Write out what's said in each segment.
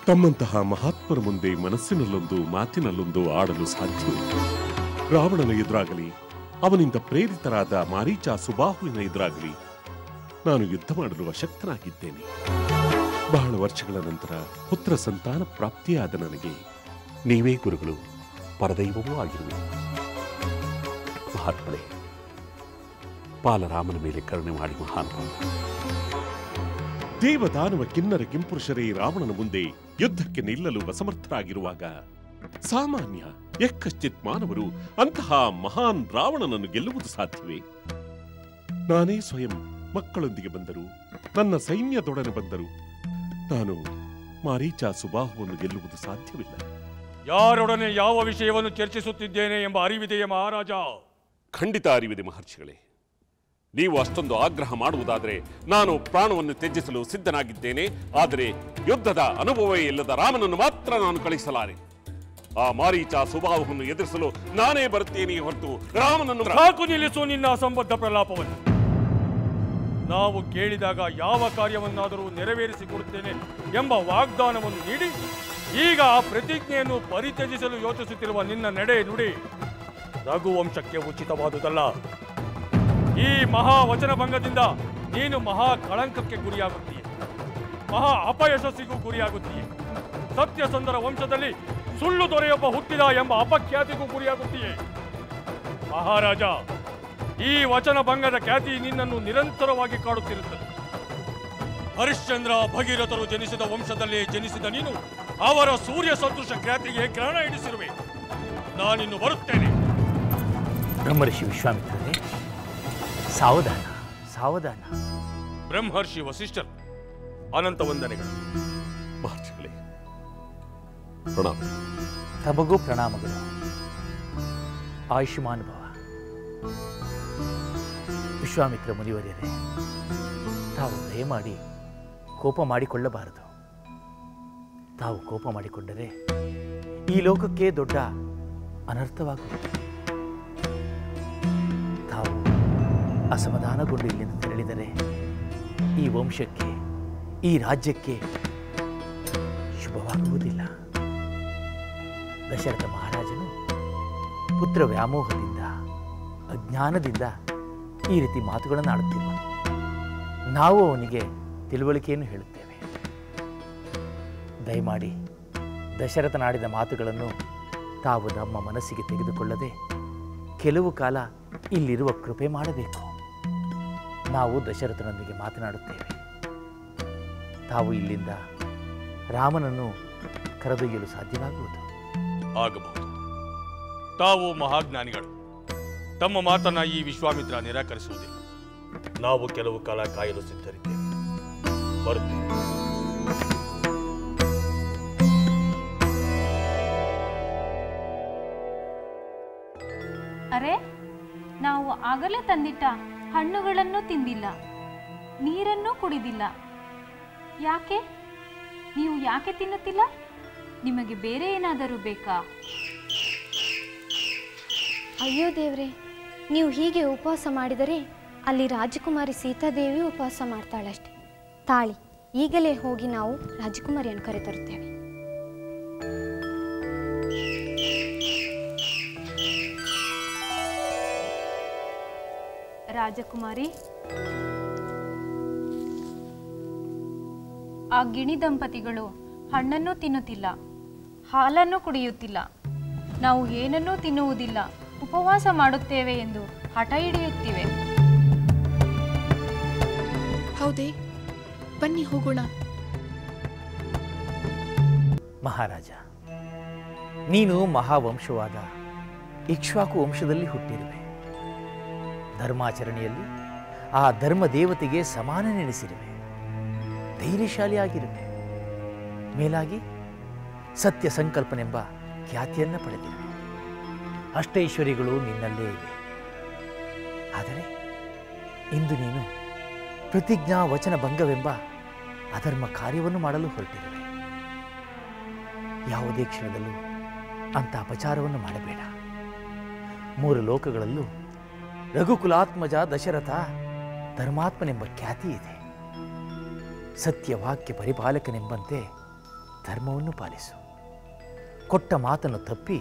ತಮ್ಮಂತಹ ಮಹಾತ್ಮರ ಮುಂದೆ ಮನಸ್ಸಿನಲ್ಲೊಂದು ಮಾತಿನಲ್ಲೊಂದು ಆಡಲು ಸಾಧ್ಯವಿಲ್ಲ. ರಾವಣನ ಎದುರಾಗಲಿ, ಅವನಿಂದ ಪ್ರೇರಿತರಾದ ಮಾರೀಚ ಸುಬಾಹುವಿನ ಎದುರಾಗಲಿ ನಾನು ಯುದ್ಧ ಮಾಡಲು ಅಶಕ್ತನಾಗಿದ್ದೇನೆ. ಬಹಳ ವರ್ಷಗಳ ನಂತರ ಪುತ್ರ ಸಂತಾನ ಪ್ರಾಪ್ತಿಯಾದ ನನಗೆ ನೀವೇ ಗುರುಗಳು, ಪರದೈವವೂ ಆಗಿರುವೆ. ಮಹಾತ್ಮರೇ, ಬಾಲರಾಮನ ಮೇಲೆ ಕರುಣೆ ಮಾಡಿ ಮಹಾನುಭಾವ. ದೇವದಾನವ ಕಿನ್ನರ ಕಿಂಪುರುಷರೇ ರಾವಣನ ಮುಂದೆ ಯುದ್ಧಕ್ಕೆ ನಿಲ್ಲಲು ಅಸಮರ್ಥರಾಗಿರುವಾಗ ಸಾಮಾನ್ಯ ಯಕ್ಕಶ್ಚಿತ್ ಮಾನವರು ಅಂತಹ ಮಹಾನ್ ರಾವಣನನ್ನು ಗೆಲ್ಲುವುದು ಸಾಧ್ಯವೇ? ನಾನೇ ಸ್ವಯಂ ಮಕ್ಕಳೊಂದಿಗೆ ಬಂದರು, ನನ್ನ ಸೈನ್ಯದೊಡನೆ ಬಂದರು, ನಾನು ಮಾರೀಚ ಸುಬಾಹುವನ್ನು ಗೆಲ್ಲುವುದು ಸಾಧ್ಯವಿಲ್ಲ. ಯಾರೊಡನೆ ಯಾವ ವಿಷಯವನ್ನು ಚರ್ಚಿಸುತ್ತಿದ್ದೇನೆ ಎಂಬ ಅರಿವಿದೆಯೇ ಮಹಾರಾಜ? ಖಂಡಿತ ಅರಿವಿದೆ ಮಹರ್ಷಿಗಳೇ. ನೀವು ಅಷ್ಟೊಂದು ಆಗ್ರಹ ಮಾಡುವುದಾದರೆ ನಾನು ಪ್ರಾಣವನ್ನು ತ್ಯಜಿಸಲು ಸಿದ್ಧನಾಗಿದ್ದೇನೆ. ಆದರೆ ಯುದ್ಧದ ಅನುಭವವೇ ಇಲ್ಲದ ರಾಮನನ್ನು ಮಾತ್ರ ನಾನು ಕಳಿಸಲಾರೆ. ಆ ಮಾರೀಚ ಸುಬಾಹುವನ್ನು ಎದುರಿಸಲು ನಾನೇ ಬರುತ್ತೇನೆ ಹೊರತು ರಾಮನನ್ನು. ಸಾಕು, ನಿಲ್ಲಿಸು ನಿನ್ನ ಅಸಂಬದ್ಧ ಪ್ರಲಾಪವನ್ನು. ನಾವು ಕೇಳಿದಾಗ ಯಾವ ಕಾರ್ಯವನ್ನಾದರೂ ನೆರವೇರಿಸಿಕೊಡುತ್ತೇನೆ ಎಂಬ ವಾಗ್ದಾನವನ್ನು ನೀಡಿ ಈಗ ಆ ಪ್ರತಿಜ್ಞೆಯನ್ನು ಪರಿತ್ಯಜಿಸಲು ಯೋಚಿಸುತ್ತಿರುವ ನಿನ್ನ ನಡೆ ನುಡಿ ರಘುವಂಶಕ್ಕೆ ಉಚಿತವಾದುದಲ್ಲ. ಈ ಮಹಾ ವಚನ ಭಂಗದಿಂದ ನೀನು ಮಹಾ ಕಳಂಕಕ್ಕೆ ಗುರಿಯಾಗುತ್ತೀಯ, ಮಹಾ ಅಪಯಶಸ್ಸಿಗೂ ಗುರಿಯಾಗುತ್ತೀಯ. ಸತ್ಯಸಂಧರ ವಂಶದಲ್ಲಿ ಸುಳ್ಳು ದೊರೆಯೊಬ್ಬ ಹುಟ್ಟಿದ ಎಂಬ ಅಪಖ್ಯಾತಿಗೂ ಗುರಿಯಾಗುತ್ತೀಯೆ. ಮಹಾರಾಜ, ಈ ವಚನ ಭಂಗದ ಖ್ಯಾತಿ ನಿನ್ನನ್ನು ನಿರಂತರವಾಗಿ ಕಾಡುತ್ತಿರುತ್ತದೆ. ಹರಿಶ್ಚಂದ್ರ ಭಗೀರಥರು ಜನಿಸಿದ ವಂಶದಲ್ಲೇ ಜನಿಸಿದ ನೀನು ಅವರ ಸೂರ್ಯ ಸದೃಶ ಖ್ಯಾತಿಗೆ ಗ್ರಹಣ ಹಿಡಿಸಿರುವೆ. ನಾನಿನ್ನು ಬರುತ್ತೇನೆ. ಬ್ರಹ್ಮರ್ಷಿ ವಿಶ್ವಾಮಿತ್ರರೇ, ಸಾವಧಾನ ಸಾವಧಾನ. ಬ್ರಹ್ಮರ್ಷಿ ವಸಿಷ್ಠರು, ಅನಂತ ವಂದನೆಗಳು. ಮಹರ್ಷಿಗಳೇ, ಪ್ರಣಾಮ. ತಮಗೂ ಪ್ರಣಾಮಗಳು. ಆಯುಷ್ಮಾನ್ ಭವ. ವಿಶ್ವಾಮಿತ್ರ ಮುನಿವರ್ಯರೇ, ತಾವು ದಯಮಾಡಿ ಕೋಪ ಮಾಡಿಕೊಳ್ಳಬಾರದು. ತಾವು ಕೋಪ ಮಾಡಿಕೊಂಡರೆ ಈ ಲೋಕಕ್ಕೆ ದೊಡ್ಡ ಅನರ್ಥವಾಗುವುದು. ತಾವು ಅಸಮಾಧಾನಗೊಂಡು ಇಲ್ಲಿಂದ ತೆರಳಿದರೆ ಈ ವಂಶಕ್ಕೆ, ಈ ರಾಜ್ಯಕ್ಕೆ ಶುಭವಾಗುವುದಿಲ್ಲ. ದಶರಥ ಮಹಾರಾಜನು ಪುತ್ರ ವ್ಯಾಮೋಹದಿಂದ, ಅಜ್ಞಾನದಿಂದ ಈ ರೀತಿ ಮಾತುಗಳನ್ನು ಆಡುತ್ತಿರುವನು. ನಾವು ಅವನಿಗೆ ತಿಳುವಳಿಕೆಯನ್ನು ಹೇಳುತ್ತೇವೆ. ದಯಮಾಡಿ ದಶರಥನಾಡಿದ ಮಾತುಗಳನ್ನು ತಾವು ನಮ್ಮ ಮನಸ್ಸಿಗೆ ತೆಗೆದುಕೊಳ್ಳದೆ ಕೆಲವು ಕಾಲ ಇಲ್ಲಿರುವ ಕೃಪೆ ಮಾಡಬೇಕು. ನಾವು ದಶರಥನೊಂದಿಗೆ ಮಾತನಾಡುತ್ತೇವೆ. ತಾವು ಇಲ್ಲಿಂದ ರಾಮನನ್ನು ಕರೆದೊಯ್ಯಲು ಸಾಧ್ಯವಾಗುವುದು. ಆಗಬಹುದು. ತಾವು ಮಹಾಜ್ಞಾನಿಗಳು. ತಮ್ಮ ಮಾತನ್ನ ಈ ವಿಶ್ವಾಮಿತ್ರ ನಿರಾಕರಿಸುವುದಿಲ್ಲ. ನಾವು ಕೆಲವು ಕಾಲ ಕಾಯಲು ಸಿದ್ಧರಿದ್ದೇವೆ. ಬರುತ್ತೇವೆ. ಅರೆ, ನಾವು ಆಗಲೇ ತಂದಿಟ್ಟ ಹಣ್ಣುಗಳನ್ನು ತಿಂದಿಲ್ಲ, ನೀರನ್ನು ಕುಡಿದಿಲ್ಲ. ಯಾಕೆ? ನೀವು ಯಾಕೆ ತಿನ್ನುತ್ತಿಲ್ಲ? ನಿಮಗೆ ಬೇರೆ ಏನಾದರೂ ಬೇಕಾ? ಅಯ್ಯೋ ದೇವ್ರೆ, ನೀವು ಹೀಗೆ ಉಪವಾಸ ಮಾಡಿದರೆ ಅಲ್ಲಿ ರಾಜಕುಮಾರಿ ಸೀತಾದೇವಿ ಉಪವಾಸ ಮಾಡ್ತಾಳಷ್ಟೆ. ತಾಳಿ, ಈಗಲೇ ಹೋಗಿ ನಾವು ರಾಜಕುಮಾರಿಯನ್ನು ಕರೆತರುತ್ತೇವೆ. ರಾಜಕುಮಾರಿ, ಆ ಗಿಣಿ ದಂಪತಿಗಳು ಹಣ್ಣನ್ನು ತಿನ್ನುತ್ತಿಲ್ಲ, ಹಾಲನ್ನು ಕುಡಿಯುತ್ತಿಲ್ಲ. ನಾವು ಏನನ್ನೂ ತಿನ್ನುವುದಿಲ್ಲ, ಉಪವಾಸ ಮಾಡುತ್ತೇವೆ ಎಂದು ಹಠ ಹಿಡಿಯುತ್ತಿವೆ. ಹೌದೇ? ಬನ್ನಿ ಹೋಗೋಣ. ಮಹಾರಾಜ, ನೀನು ಮಹಾವಂಶವಾದ ಇಕ್ಷ್ವಾಕು ವಂಶದಲ್ಲಿ ಹುಟ್ಟಿರುವೆ. ಧರ್ಮಾಚರಣೆಯಲ್ಲಿ ಆ ಧರ್ಮ ದೇವತೆಗೆ ಸಮಾನ ನೆನೆಸಿರುವೆ. ಧೈರ್ಯಶಾಲಿಯಾಗಿರುವೆ. ಮೇಲಾಗಿ ಸತ್ಯ ಸಂಕಲ್ಪನೆಂಬ ಖ್ಯಾತಿಯನ್ನು ಪಡೆದಿರುವೆ. ಅಷ್ಟೈಶ್ವರ್ಯಗಳು ನಿನ್ನಲ್ಲೇ ಇವೆ. ಆದರೆ ಇಂದು ನೀನು ಪ್ರತಿಜ್ಞಾ ವಚನ ಭಂಗವೆಂಬ ಅಧರ್ಮ ಕಾರ್ಯವನ್ನು ಮಾಡಲು ಹೊರಟಿರುವೆ. ಯಾವುದೇ ಕ್ಷಣದಲ್ಲೂ ಅಂಥ ಅಪಚಾರವನ್ನು ಮಾಡಬೇಡ. ಮೂರು ಲೋಕಗಳಲ್ಲೂ ರಘುಕುಲಾತ್ಮಜ ದಶರಥ ಧರ್ಮಾತ್ಮನೆಂಬ ಖ್ಯಾತಿ ಇದೆ. ಸತ್ಯವಾಕ್ಯ ಪರಿಪಾಲಕನೆಂಬಂತೆ ಧರ್ಮವನ್ನು ಪಾಲಿಸು. ಕೊಟ್ಟ ಮಾತನ್ನು ತಪ್ಪಿ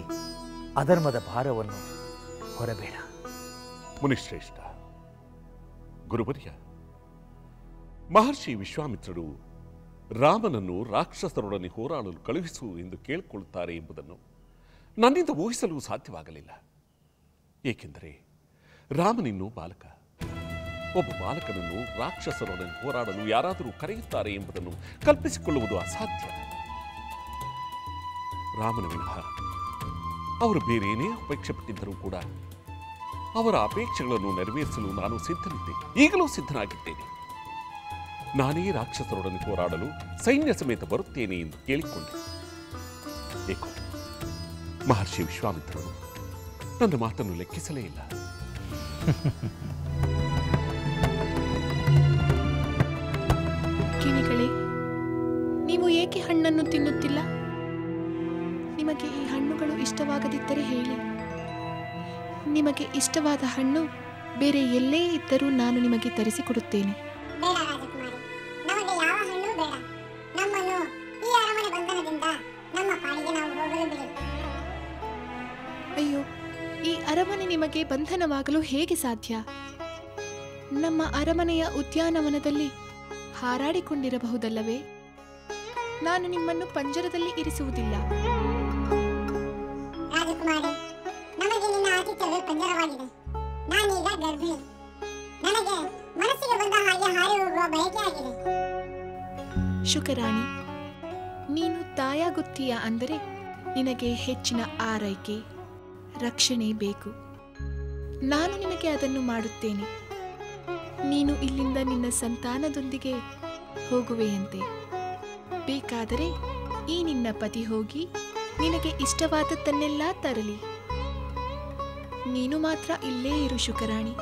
ಅಧರ್ಮದ ಭಾರವನ್ನು ಹೊರಬೇಡ. ಮುನಿಶ್ರೇಷ್ಠ, ಗುರುವರ್ಯ, ಮಹರ್ಷಿ ವಿಶ್ವಾಮಿತ್ರರು ರಾಮನನ್ನು ರಾಕ್ಷಸರೊಡನೆ ಹೋರಾಡಲು ಕಳುಹಿಸು ಎಂದು ಕೇಳಿಕೊಳ್ಳುತ್ತಾರೆ ಎಂಬುದನ್ನು ನನ್ನಿಂದ ಊಹಿಸಲು ಸಾಧ್ಯವಾಗಲಿಲ್ಲ. ಏಕೆಂದರೆ ರಾಮನಿನ್ನೂ ಬಾಲಕ. ಒಬ್ಬ ಬಾಲಕನನ್ನು ರಾಕ್ಷಸರೊಡನೆ ಹೋರಾಡಲು ಯಾರಾದರೂ ಕರೆಯುತ್ತಾರೆ ಎಂಬುದನ್ನು ಕಲ್ಪಿಸಿಕೊಳ್ಳುವುದು ಅಸಾಧ್ಯ. ರಾಮನ ವಿನಃ ಅವರು ಬೇರೇನೇ ಅಪೇಕ್ಷೆ ಪಟ್ಟಿದ್ದರೂ ಕೂಡ ಅವರ ಅಪೇಕ್ಷೆಗಳನ್ನು ನೆರವೇರಿಸಲು ನಾನು ಸಿದ್ಧನಿದ್ದೆ, ಈಗಲೂ ಸಿದ್ಧನಾಗಿದ್ದೇನೆ. ನಾನೇ ರಾಕ್ಷಸರೊಡನೆ ಹೋರಾಡಲು ಸೈನ್ಯ ಸಮೇತ ಬರುತ್ತೇನೆ ಎಂದು ಕೇಳಿಕೊಂಡೆ. ಏಕೋ ಮಹರ್ಷಿ ವಿಶ್ವಾಮಿತ್ರರು ನನ್ನ ಮಾತನ್ನು ಲೆಕ್ಕಿಸಲೇ ಇಲ್ಲ. ಕಿಣಿಗಳೇ, ನೀವು ಏಕೆ ಹಣ್ಣನ್ನು ತಿನ್ನುತ್ತಿಲ್ಲ? ನಿಮಗೆ ಈ ಹಣ್ಣುಗಳು ಇಷ್ಟವಾಗದಿದ್ದರೆ ಹೇಳಿ. ನಿಮಗೆ ಇಷ್ಟವಾದ ಹಣ್ಣು ಬೇರೆ ಎಲ್ಲೇ ಇದ್ದರೂ ನಾನು ನಿಮಗೆ ತರಿಸಿಕೊಡುತ್ತೇನೆ. ಬೇಡ ರಾಜಕುಮಾರಿ, ನಮಗೆ ಯಾವ ಹಣ್ಣು ಬೇಡ. ನಮ್ಮನ್ನು ಈ ಅರಮನೆ ಬಂಧನದಿಂದ ನಮ್ಮ ಪಾಡಿಗೆ ನಾವು ಹೋಗಲು ಬಿಡಿ. ಅಯ್ಯೋ, ಈ ಅರಮನೆ ನಿಮಗೆ ಬಂಧನವಾಗಲು ಹೇಗೆ ಸಾಧ್ಯ? ನಮ್ಮ ಅರಮನೆಯ ಉದ್ಯಾನವನದಲ್ಲಿ ಹಾರಾಡಿಕೊಂಡಿರಬಹುದಲ್ಲವೇ? ನಾನು ನಿಮ್ಮನ್ನು ಪಂಜರದಲ್ಲಿ ಇರಿಸುವುದಿಲ್ಲ. ರಾಜಕುಮಾರಿ, ನಮಗೆ ನಿನ್ನ ಆತಿಥ್ಯವೇ ಪಂಜರವಾಗಿದೆ. ನಾನೀಗ ಗರ್ಭಿಣಿ. ನನಗೆ ಮನಸ್ಸಿಗೆ ಬಂದ ಹಾಗೆ ಹಾರಿ ಹೋಗುವ ಬಯಕೆ ಆಗಿದೆ. ಶುಕರಾಣಿ, ನೀನು ತಾಯಾಗುತ್ತೀಯ ಅಂದರೆ ನಿನಗೆ ಹೆಚ್ಚಿನ ಆರೈಕೆ, ರಕ್ಷಣೆ ಬೇಕು. ನಾನು ನಿನಗೆ ಅದನ್ನು ಮಾಡುತ್ತೇನೆ. ನೀನು ಇಲ್ಲಿಂದ ನಿನ್ನ ಸಂತಾನದೊಂದಿಗೆ ಹೋಗುವೆಯಂತೆ. ಬೇಕಾದರೆ ಈ ನಿನ್ನ ಪತಿ ಹೋಗಿ ನಿನಗೆ ಇಷ್ಟವಾದದ್ದನ್ನೆಲ್ಲ ತರಲಿ. ನೀನು ಮಾತ್ರ ಇಲ್ಲೇ ಇರು ಶುಕರಾಣಿ,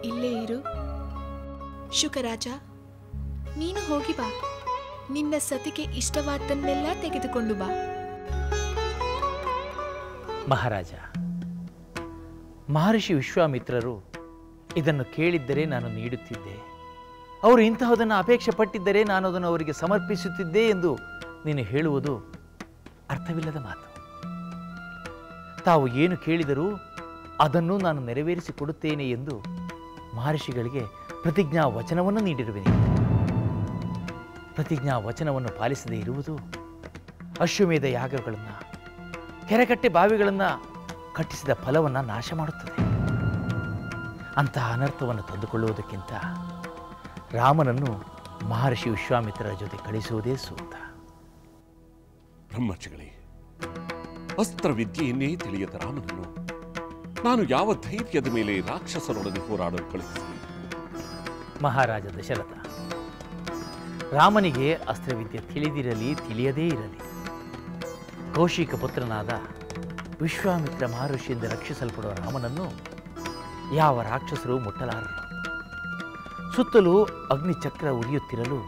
ಇಲ್ಲೇ ಇರು. ಶುಕರಾಜ, ನೀನು ಹೋಗಿ ಬಾ. ನಿನ್ನ ಸತಿಗೆ ಇಷ್ಟವಾದನ್ನೆಲ್ಲ ತೆಗೆದುಕೊಂಡು ಬಾ. ಮಹಾರಾಜ, ಮಹರ್ಷಿ ವಿಶ್ವಾಮಿತ್ರರು ಇದನ್ನು ಕೇಳಿದ್ದರೆ ನಾನು ನೀಡುತ್ತಿದ್ದೆ, ಅವರು ಇಂತಹದನ್ನು ಅಪೇಕ್ಷೆ ಪಟ್ಟಿದ್ದರೆ ನಾನು ಅದನ್ನು ಅವರಿಗೆ ಸಮರ್ಪಿಸುತ್ತಿದ್ದೆ ಎಂದು ನೀನು ಹೇಳುವುದು ಅರ್ಥವಿಲ್ಲದ ಮಾತು. ತಾವು ಏನು ಕೇಳಿದರೂ ಅದನ್ನು ನಾನು ನೆರವೇರಿಸಿಕೊಡುತ್ತೇನೆ ಎಂದು ಮಹರ್ಷಿಗಳಿಗೆ ಪ್ರತಿಜ್ಞಾ ವಚನವನ್ನು ನೀಡಿರುವೆನು. ಪ್ರತಿಜ್ಞಾ ವಚನವನ್ನು ಪಾಲಿಸದೇ ಇರುವುದು ಅಶ್ವಮೇಧ ಯಾಗಗಳನ್ನು, ಕೆರೆಕಟ್ಟೆ ಬಾವಿಗಳನ್ನು ಕಟ್ಟಿಸಿದ ಫಲವನ್ನು ನಾಶ ಮಾಡುತ್ತದೆ. ಅಂತಹ ಅನರ್ಥವನ್ನು ತಂದುಕೊಳ್ಳುವುದಕ್ಕಿಂತ ರಾಮನನ್ನು ಮಹರ್ಷಿ ವಿಶ್ವಾಮಿತ್ರರ ಜೊತೆ ಕಳಿಸುವುದೇ ಸೂಕ್ತ. ಬ್ರಹ್ಮರ್ಷಿಗಳೇ, ಅಸ್ತ್ರವಿದ್ಯೆಯನ್ನೇ ತಿಳಿಯದ ರಾಮನನ್ನು ನಾನು ಯಾವ ಧೈರ್ಯದ ಮೇಲೆ ರಾಕ್ಷಸರೊಡನೆ ಹೋರಾಡಲು ಕಳುಹಿಸಲಿ? ಮಹಾರಾಜ ದಶರಥ, ರಾಮನಿಗೆ ಅಸ್ತ್ರವಿದ್ಯೆ ತಿಳಿದಿರಲಿ ತಿಳಿಯದೇ ಇರಲಿ, ಕೌಶಿಕ ಪುತ್ರನಾದ ವಿಶ್ವಾಮಿತ್ರ ಮಹರ್ಷಿಯಿಂದ ರಕ್ಷಿಸಲ್ಪಡುವ ರಾಮನನ್ನು ಯಾವ ರಾಕ್ಷಸರು ಮುಟ್ಟಲಾರರು. ಸುತ್ತಲೂ ಅಗ್ನಿಚಕ್ರ ಉರಿಯುತ್ತಿರಲು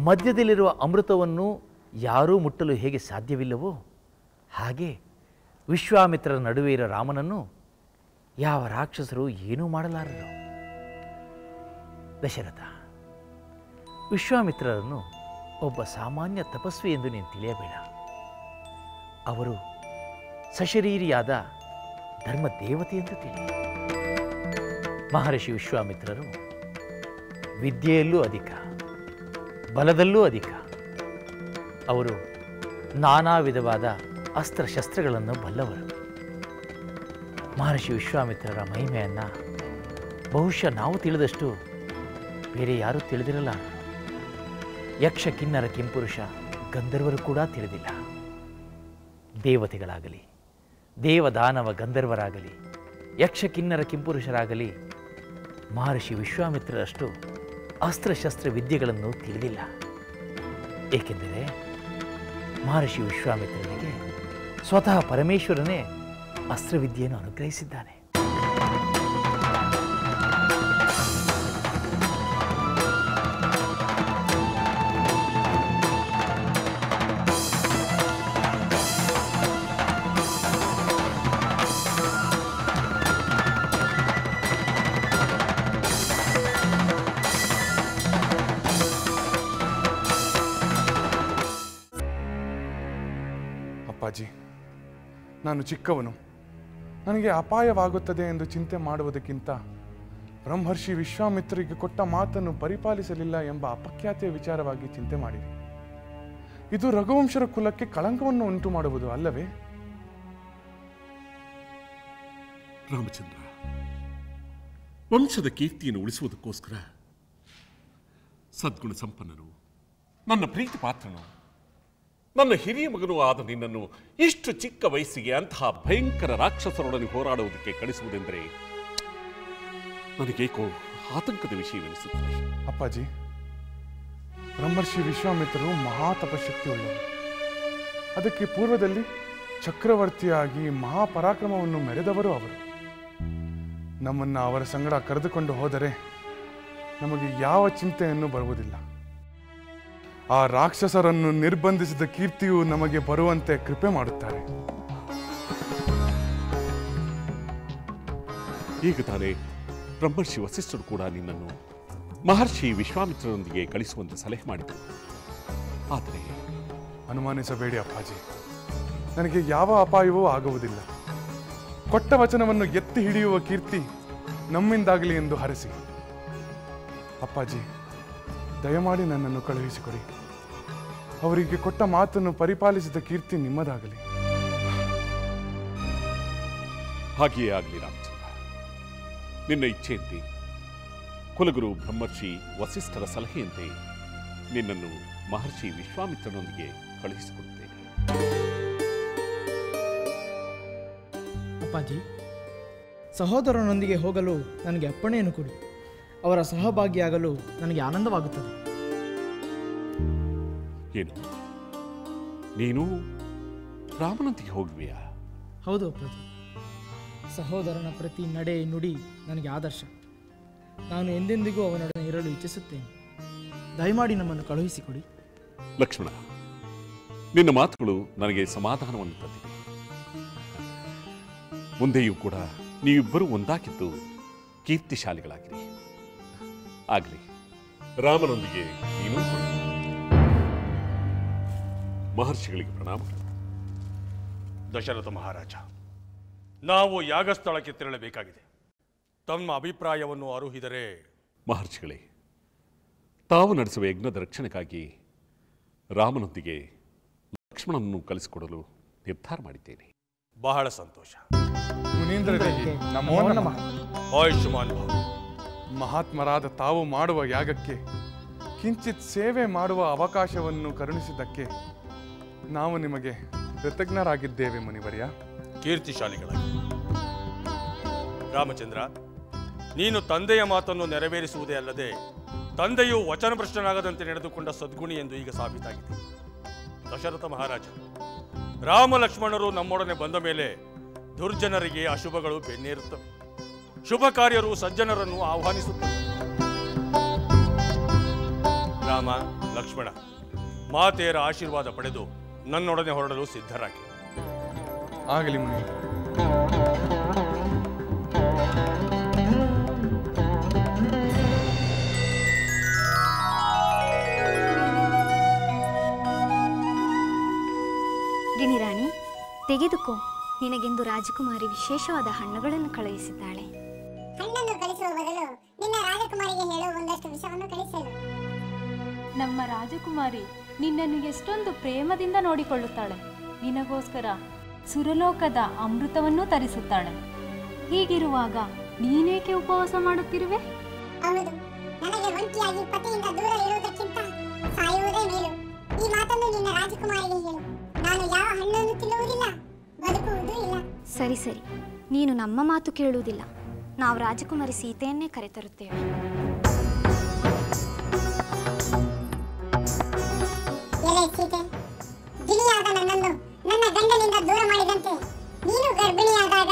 ಮಧ್ಯದಲ್ಲಿರುವ ಅಮೃತವನ್ನು ಯಾರೂ ಮುಟ್ಟಲು ಹೇಗೆ ಸಾಧ್ಯವಿಲ್ಲವೋ ಹಾಗೆ ವಿಶ್ವಾಮಿತ್ರರ ನಡುವೆ ಇರೋ ರಾಮನನ್ನು ಯಾವ ರಾಕ್ಷಸರು ಏನೂ ಮಾಡಲಾರರು. ದಶರಥ, ವಿಶ್ವಾಮಿತ್ರರನ್ನು ಒಬ್ಬ ಸಾಮಾನ್ಯ ತಪಸ್ವಿ ಎಂದು ನೀನು ತಿಳಿಯಬೇಡ. ಅವರು ಸಶರೀರಿಯಾದ ಧರ್ಮ ದೇವತೆ ಎಂದು ತಿಳಿ. ಮಹರ್ಷಿ ವಿಶ್ವಾಮಿತ್ರರು ವಿದ್ಯೆಯಲ್ಲೂ ಅಧಿಕ, ಬಲದಲ್ಲೂ ಅಧಿಕ. ಅವರು ನಾನಾ ವಿಧವಾದ ಅಸ್ತ್ರಶಸ್ತ್ರಗಳನ್ನು ಬಲ್ಲವರು. ಮಹರ್ಷಿ ವಿಶ್ವಾಮಿತ್ರರ ಮಹಿಮೆಯನ್ನು ಬಹುಶಃ ನಾವು ತಿಳಿದಷ್ಟು ಬೇರೆ ಯಾರೂ ತಿಳಿದಿರಲ್ಲ. ಯಕ್ಷ ಕಿನ್ನರ ಕಿಂಪುರುಷ ಗಂಧರ್ವರು ಕೂಡ ತಿಳಿದಿಲ್ಲ. ದೇವತೆಗಳಾಗಲಿ, ದೇವದಾನವ ಗಂಧರ್ವರಾಗಲಿ, ಯಕ್ಷ ಕಿನ್ನರ ಕಿಂಪುರುಷರಾಗಲಿ ಮಹರ್ಷಿ ವಿಶ್ವಾಮಿತ್ರರಷ್ಟು ಅಸ್ತ್ರಶಸ್ತ್ರ ವಿದ್ಯೆಗಳನ್ನು ತಿಳಿದಿಲ್ಲ. ಏಕೆಂದರೆ ಮಹರ್ಷಿ ವಿಶ್ವಾಮಿತ್ರನಿಗೆ ಸ್ವತಃ ಪರಮೇಶ್ವರನೇ ಅಸ್ತ್ರವಿದ್ಯೆಯನ್ನು ಅನುಗ್ರಹಿಸಿದ್ದಾನೆ. ಅಪ್ಪಾಜಿ. ನಾನು ಚಿಕ್ಕವನು. ನನಗೆ ಅಪಾಯವಾಗುತ್ತದೆ ಎಂದು ಚಿಂತೆ ಮಾಡುವುದಕ್ಕಿಂತ ಬ್ರಹ್ಮರ್ಷಿ ವಿಶ್ವಾಮಿತ್ರರಿಗೆ ಕೊಟ್ಟ ಮಾತನ್ನು ಪರಿಪಾಲಿಸಲಿಲ್ಲ ಎಂಬ ಅಪಖ್ಯಾತಿಯ ವಿಚಾರವಾಗಿ ಚಿಂತೆ ಮಾಡಿರಿ. ಇದು ರಘುವಂಶರ ಕುಲಕ್ಕೆ ಕಳಂಕವನ್ನು ಉಂಟು ಮಾಡುವುದು ಅಲ್ಲವೇ? ರಾಮಚಂದ್ರ, ವಂಶದ ಕೀರ್ತಿಯನ್ನು ಉಳಿಸುವುದಕ್ಕೋಸ್ಕರ ಸದ್ಗುಣ ಸಂಪನ್ನನು, ನನ್ನ ಪ್ರೀತಿ ಪಾತ್ರನು, ನನ್ನ ಹಿರಿಯ ಮಗನೂ ಆದ ನಿನ್ನನ್ನು ಇಷ್ಟು ಚಿಕ್ಕ ವಯಸ್ಸಿಗೆ ಅಂತಹ ಭಯಂಕರ ರಾಕ್ಷಸರೊಡನೆ ಹೋರಾಡುವುದಕ್ಕೆ ಕಳಿಸುವುದೆಂದರೆ ನನಗೇಕೋ ಆತಂಕದ ವಿಷಯವೆನಿಸುತ್ತದೆ. ಅಪ್ಪಾಜಿ, ಬ್ರಹ್ಮರ್ಷಿ ವಿಶ್ವಾಮಿತ್ರರು ಮಹಾ ತಪಶಕ್ತಿ ಉಳ್ಳವರು. ಅದಕ್ಕೆ ಪೂರ್ವದಲ್ಲಿ ಚಕ್ರವರ್ತಿಯಾಗಿ ಮಹಾಪರಾಕ್ರಮವನ್ನು ಮೆರೆದವರು ಅವರು. ನಮ್ಮನ್ನು ಅವರ ಸಂಗಡ ಕರೆದುಕೊಂಡು ಹೋದರೆ ನಮಗೆ ಯಾವ ಚಿಂತೆಯನ್ನು ಬರುವುದಿಲ್ಲ. ಆ ರಾಕ್ಷಸರನ್ನು ನಿರ್ಬಂಧಿಸಿದ ಕೀರ್ತಿಯು ನಮಗೆ ಬರುವಂತೆ ಕೃಪೆ ಮಾಡುತ್ತಾರೆ. ಈಗ ತಾನೇ ಬ್ರಹ್ಮರ್ಷಿ ವಸಿಷ್ಠರು ಕೂಡ ನಿನ್ನನ್ನು ಮಹರ್ಷಿ ವಿಶ್ವಾಮಿತ್ರರೊಂದಿಗೆ ಕಳಿಸುವಂತೆ ಸಲಹೆ ಮಾಡಿದರು. ಆದರೆ ಅನುಮಾನಿಸಬೇಡಿ ಅಪ್ಪಾಜಿ, ನನಗೆ ಯಾವ ಅಪಾಯವೂ ಆಗುವುದಿಲ್ಲ. ಕೊಟ್ಟ ವಚನವನ್ನು ಎತ್ತಿ ಹಿಡಿಯುವ ಕೀರ್ತಿ ನಮ್ಮಿಂದಾಗಲಿ ಎಂದು ಹರಸಿ. ಅಪ್ಪಾಜಿ, ದಯಮಾಡಿ ನನ್ನನ್ನು ಕಳುಹಿಸಿಕೊಡಿ. ಅವರಿಗೆ ಕೊಟ್ಟ ಮಾತನ್ನು ಪರಿಪಾಲಿಸಿದ ಕೀರ್ತಿ ನಿಮ್ಮದಾಗಲಿ. ಹಾಗೆಯೇ ಆಗಲಿ ರಾಮಚಂದ್ರ. ನಿನ್ನ ಇಚ್ಛೆಯಂತೆ, ಕುಲಗುರು ಬ್ರಹ್ಮರ್ಷಿ ವಸಿಷ್ಠರ ಸಲಹೆಯಂತೆ ನಿನ್ನನ್ನು ಮಹರ್ಷಿ ವಿಶ್ವಾಮಿತ್ರನೊಂದಿಗೆ ಕಳುಹಿಸಿಕೊಡುತ್ತೇನೆ. ಅಪ್ಪಾಜಿ, ಸಹೋದರನೊಂದಿಗೆ ಹೋಗಲು ನನಗೆ ಅಪ್ಪಣೆಯನ್ನು ಕೊಡಿ. ಅವರ ಸಹಭಾಗಿಯಾಗಲು ನನಗೆ ಆನಂದವಾಗುತ್ತದೆ. ಏನು, ನೀನು ರಾಮನೊಂದಿಗೆ ಹೋಗುವೆಯಾ? ಹೌದು ಅಪ್ಪಾಜಿ. ಸಹೋದರನ ಪ್ರತಿ ನಡೆ ನುಡಿ ನನಗೆ ಆದರ್ಶ. ನಾನು ಎಂದೆಂದಿಗೂ ಅವನೊಡನೆ ಇರಲು ಇಚ್ಛಿಸುತ್ತೇನೆ. ದಯಮಾಡಿ ನಮ್ಮನ್ನು ಕಳುಹಿಸಿಕೊಡಿ. ಲಕ್ಷ್ಮಣ, ನಿನ್ನ ಮಾತುಗಳು ನನಗೆ ಸಮಾಧಾನವನ್ನು ತಂದಿವೆ. ಮುಂದೆಯೂ ಕೂಡ ನೀವಿಬ್ಬರೂ ಒಂದಾಗಿದ್ದು ಕೀರ್ತಿಶಾಲಿಗಳಾಗಿರಿ. ಆಗಲಿ, ರಾಮನೊಂದಿಗೆ ನೀನು ಮಹರ್ಷಿಗಳಿಗೆ ಪ್ರಣಾಮ. ದಶರಥ ಮಹಾರಾಜ, ನಾವು ಯಾಗಸ್ಥಳಕ್ಕೆ ತೆರಳಬೇಕಾಗಿದೆ. ತಮ್ಮ ಅಭಿಪ್ರಾಯವನ್ನು ಅರುಹಿದರೆ. ಮಹರ್ಷಿಗಳೇ, ತಾವು ನಡೆಸುವ ಯಜ್ಞದ ರಕ್ಷಣೆಗಾಗಿ ರಾಮನೊಂದಿಗೆ ಲಕ್ಷ್ಮಣನನ್ನು ಕಲಿಸಿಕೊಡಲು ನಿರ್ಧಾರ ಮಾಡಿದ್ದೇನೆ. ಬಹಳ ಸಂತೋಷ. ಮುನೀಂದ್ರರಿಗೆ ನಮೋ ನಮಃ. ಆಯುಷ್ಮಾನ್ ಭವ. ಮಹಾತ್ಮರಾದ ತಾವು ಮಾಡುವ ಯಾಗಕ್ಕೆ ಕಿಂಚಿತ್ ಸೇವೆ ಮಾಡುವ ಅವಕಾಶವನ್ನು ಕರುಣಿಸಿದ್ದಕ್ಕೆ ನಾವು ನಿಮಗೆ ಕೃತಜ್ಞರಾಗಿದ್ದೇವೆ ಮುನಿವರ್ಯ. ಕೀರ್ತಿಶಾಲಿಗಳಾಗಿ. ರಾಮಚಂದ್ರ, ನೀನು ತಂದೆಯ ಮಾತನ್ನು ನೆರವೇರಿಸುವುದೇ ಅಲ್ಲದೆ ತಂದೆಯು ವಚನಭ್ರಷ್ಟನಾಗದಂತೆ ನಡೆದುಕೊಂಡ ಸದ್ಗುಣಿ ಎಂದು ಈಗ ಸಾಬೀತಾಗಿದೆ. ದಶರಥ ಮಹಾರಾಜ, ರಾಮ ಲಕ್ಷ್ಮಣರು ನಮ್ಮೊಡನೆ ಬಂದ ಮೇಲೆ ದುರ್ಜನರಿಗೆ ಅಶುಭಗಳು ಬೆನ್ನೇರುತ್ತವೆ. ಶುಭ ಕಾರ್ಯರು ಸಜ್ಜನರನ್ನು ಆಹ್ವಾನಿಸುತ್ತವೆ. ರಾಮ ಲಕ್ಷ್ಮಣ, ಮಾತೆಯರ ಆಶೀರ್ವಾದ ಪಡೆದು ನನ್ನೊಡನೆ ಹೊರಡಲು ಸಿದ್ಧರಾಗಿ. ಆಗಲಿ ಮುನಿ. ಗಿಣಿರಾಣಿ, ತೆಗೆದುಕೋ. ನಿನಗೆಂದು ರಾಜಕುಮಾರಿ ವಿಶೇಷವಾದ ಹಣ್ಣುಗಳನ್ನು ಕಳುಹಿಸಿದ್ದಾಳೆ. ಹಣ್ಣನ್ನು ಕಳಿಸುವ ಬದಲು ನಿನ್ನ ರಾಜಕುಮಾರಿಗೆ ಹೇಳು ಒಂದಷ್ಟು ವಿಷವನ್ನು ಕಳಿಸಲು. ನಮ್ಮ ರಾಜಕುಮಾರಿ ನಿನ್ನನ್ನು ಎಷ್ಟೊಂದು ಪ್ರೇಮದಿಂದ ನೋಡಿಕೊಳ್ಳುತ್ತಾಳೆ. ನಿನಗೋಸ್ಕರ ಸುರಲೋಕದ ಅಮೃತವನ್ನೂ ತರಿಸುತ್ತಾಳೆ. ಹೀಗಿರುವಾಗ ನೀನೇಕೆ ಉಪವಾಸ ಮಾಡುತ್ತಿರುವೆ? ಹೌದು, ನನಗೆ ಒಂಟಿಯಾಗಿ ಪತಿಯಿಂದ ದೂರ ಇರುವುದಕ್ಕಿಂತ ಸಾಯುವುದೇ ಮೇಲು. ಈ ಮಾತನ್ನು ನಿನ್ನ ರಾಜಕುಮಾರಿಗೆ ಹೇಳು. ನಾನು ಯಾವ ಹಣ್ಣನ್ನು ತಿನ್ನುವುದಿಲ್ಲ, ಬದುಕುವುದೂ ಇಲ್ಲ. ಸರಿ ಸರಿ, ನೀನು ನಮ್ಮ ಮಾತು ಕೇಳುವುದಿಲ್ಲ. ನಾವು ರಾಜಕುಮಾರಿ ಸೀತೆಯನ್ನೇ ಕರೆತರುತ್ತೇವೆ. ಎಲೆ ಸೀತೆ, ಗಿಳಿಯಾದ ನನ್ನನ್ನು ನನ್ನ ಗಂಡನಿಂದ ದೂರ ಮಾಡಿದಂತೆ ನೀನು ಗರ್ಭಿಣಿಯಾದಾಗ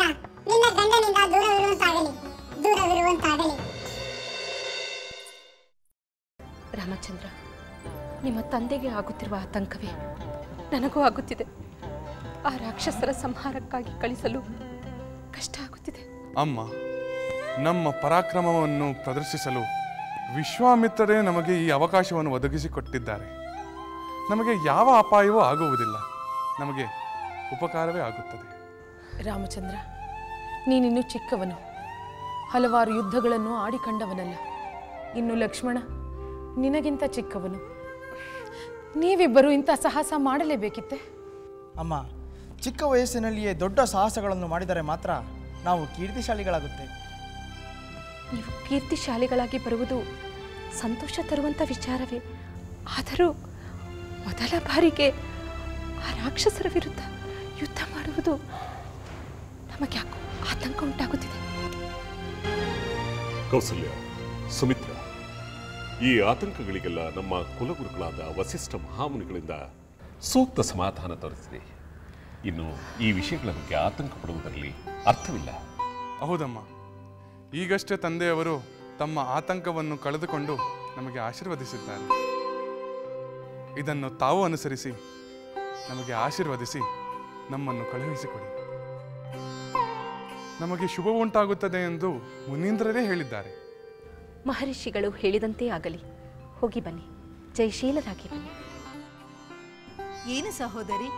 ನಿನ್ನ ಗಂಡನಿಂದ ದೂರವಿರುವಂತಾಗಲಿ. ರಾಮಚಂದ್ರ, ನಿಮ್ಮ ತಂದೆಗೆ ಆಗುತ್ತಿರುವ ಆತಂಕವೇ ನನಗೂ ಆಗುತ್ತಿದೆ. ಆ ರಾಕ್ಷಸರ ಸಂಹಾರಕ್ಕಾಗಿ ಕಳಿಸಲು ಕಷ್ಟ ಆಗುತ್ತಿದೆ. ಅಮ್ಮ, ನಮ್ಮ ಪರಾಕ್ರಮವನ್ನು ಪ್ರದರ್ಶಿಸಲು ವಿಶ್ವಾಮಿತ್ರರೇ ನಮಗೆ ಈ ಅವಕಾಶವನ್ನು ಒದಗಿಸಿಕೊಟ್ಟಿದ್ದಾರೆ. ನಮಗೆ ಯಾವ ಅಪಾಯವೂ ಆಗುವುದಿಲ್ಲ. ನಮಗೆ ಉಪಕಾರವೇ ಆಗುತ್ತದೆ. ರಾಮಚಂದ್ರ, ನೀನಿನ್ನು ಚಿಕ್ಕವನು, ಹಲವಾರು ಯುದ್ಧಗಳನ್ನು ಆಡಿಕೊಂಡವನಲ್ಲ. ಇನ್ನು ಲಕ್ಷ್ಮಣ ನಿನಗಿಂತ ಚಿಕ್ಕವನು. ನೀವಿಬ್ಬರು ಇಂಥ ಸಾಹಸ ಮಾಡಲೇಬೇಕಿತ್ತೆ. ಅಮ್ಮ, ಚಿಕ್ಕ ವಯಸ್ಸಿನಲ್ಲಿಯೇ ದೊಡ್ಡ ಸಾಹಸಗಳನ್ನು ಮಾಡಿದರೆ ಮಾತ್ರ ನಾವು ಕೀರ್ತಿಶಾಲಿಗಳಾಗುತ್ತೇವೆ. ನೀವು ಕೀರ್ತಿಶಾಲಿಗಳಾಗಿ ಬರುವುದು ಸಂತೋಷ ತರುವಂಥ ವಿಚಾರವೇ. ಆದರೂ ಮೊದಲ ಬಾರಿಗೆ ಆ ರಾಕ್ಷಸರ ವಿರುದ್ಧ ಯುದ್ಧ ಮಾಡುವುದು ನಮಗೆ ಯಾಕೋ ಆತಂಕ ಉಂಟಾಗುತ್ತಿದೆ. ಕೌಸಲ್ಯ, ಸುಮಿತ್ರ, ಈ ಆತಂಕಗಳಿಗೆಲ್ಲ ನಮ್ಮ ಕುಲಗುರುಗಳಾದ ವಸಿಷ್ಠ ಮಹಾಮುನಿಗಳಿಂದ ಸೂಕ್ತ ಸಮಾಧಾನ ದೊರೆತಿದೆ. ಇನ್ನು ಈ ವಿಷಯಗಳ ಬಗ್ಗೆ ಆತಂಕ ಪಡುವುದರಲ್ಲಿ ಅರ್ಥವಿಲ್ಲ. ಹೌದಮ್ಮ, ಈಗಷ್ಟೇ ತಂದೆಯವರು ತಮ್ಮ ಆತಂಕವನ್ನು ಕಳೆದುಕೊಂಡು ನಮಗೆ ಆಶೀರ್ವದಿಸಿದ್ದಾರೆ. ಇದನ್ನು ತಾವು ಅನುಸರಿಸಿ ನಮಗೆ ಆಶೀರ್ವದಿಸಿ ನಮ್ಮನ್ನು ಕಳುಹಿಸಿಕೊಡಿ. ನಮಗೆ ಶುಭ ಉಂಟಾಗುತ್ತದೆ ಎಂದು ಮುನೀಂದ್ರರೇ ಹೇಳಿದ್ದಾರೆ. ಮಹರ್ಷಿಗಳು ಹೇಳಿದಂತೆ ಆಗಲಿ. ಹೋಗಿ ಬನ್ನಿ, ಜಯಶೀಲರಾಗಿ ಬನ್ನಿ. ಏನು ಸಹೋದರಿ,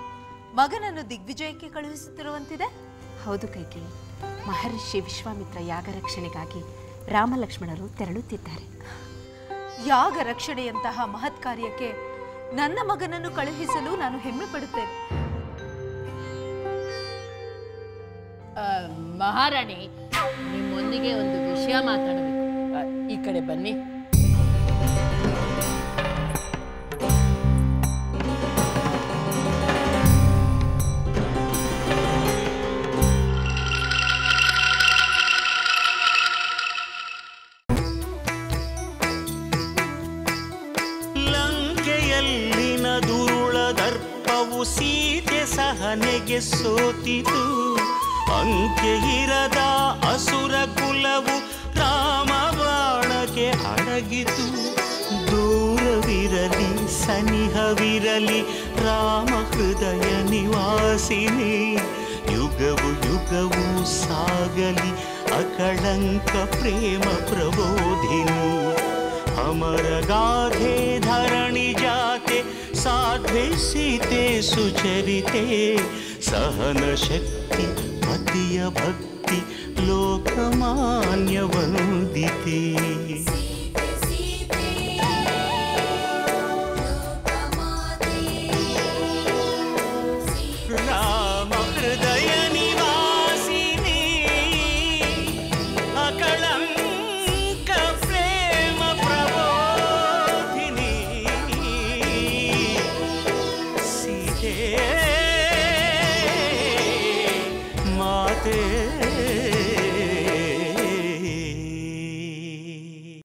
ಮಗನನ್ನು ದಿಗ್ವಿಜಯಕ್ಕೆ ಕಳುಹಿಸುತ್ತಿರುವಂತಿದೆ? ಹೌದು ಕೈಕೇಯಿ, ಮಹರ್ಷಿ ವಿಶ್ವಾಮಿತ್ರ ಯಾಗ ರಕ್ಷಣೆಗಾಗಿ ರಾಮಲಕ್ಷ್ಮಣರು ತೆರಳುತ್ತಿದ್ದಾರೆ. ಯಾಗ ರಕ್ಷಣೆಯಂತಹ ಮಹತ್ ಕಾರ್ಯಕ್ಕೆ ನನ್ನ ಮಗನನ್ನು ಕಳುಹಿಸಲು ನಾನು ಹೆಮ್ಮೆ ಪಡುತ್ತೇನೆ. ಮಹಾರಾಣಿ, ನಿಮ್ಮೊಂದಿಗೆ ಒಂದು ವಿಷಯ ಮಾತಾಡಬೇಕು. ಈ ಕಡೆ ಬನ್ನಿ. ಲಂಕೆಯಲ್ಲಿನ ದುರುಳ ದರ್ಪವು ಸೀತೆ ಸಹನೆಗೆ ಸೋತಿತು. ಅಂಕೆ ಇರದ ಅಸುರ ಕುಲವು ರಾಮ ಬಾಣಕ್ಕೆ ಅಡಗಿತು. ದೂರವಿರಲಿ ಸನಿಹವಿರಲಿ ರಾಮ ಹೃದಯ ನಿವಾಸಿನಿ. ಯುಗವು ಯುಗವು ಸಾಗಲಿ ಅಕಳಂಕ ಪ್ರೇಮ ಪ್ರಬೋಧಿನಿ. ಅಮರ ಗಾಧೆ ಧರಣಿ ಜಾತೆ ಸಾಧ್ವೆ ಸೀತೆ ಸುಚರಿತೆ. ಸಹನ ಶಕ್ತಿ ಪತಿಯ ಭಕ್ತಿ ಲೋಕಮಾನ್ಯ ವಂದಿತೆ. ರಾಮ ಹೃದಯ ನಿವಾಸಿನಿ ಅಕಳಂಕ ಪ್ರೇಮ ಪ್ರಬೋಧಿನಿ. ಸೀತೆ ಮಾತೆ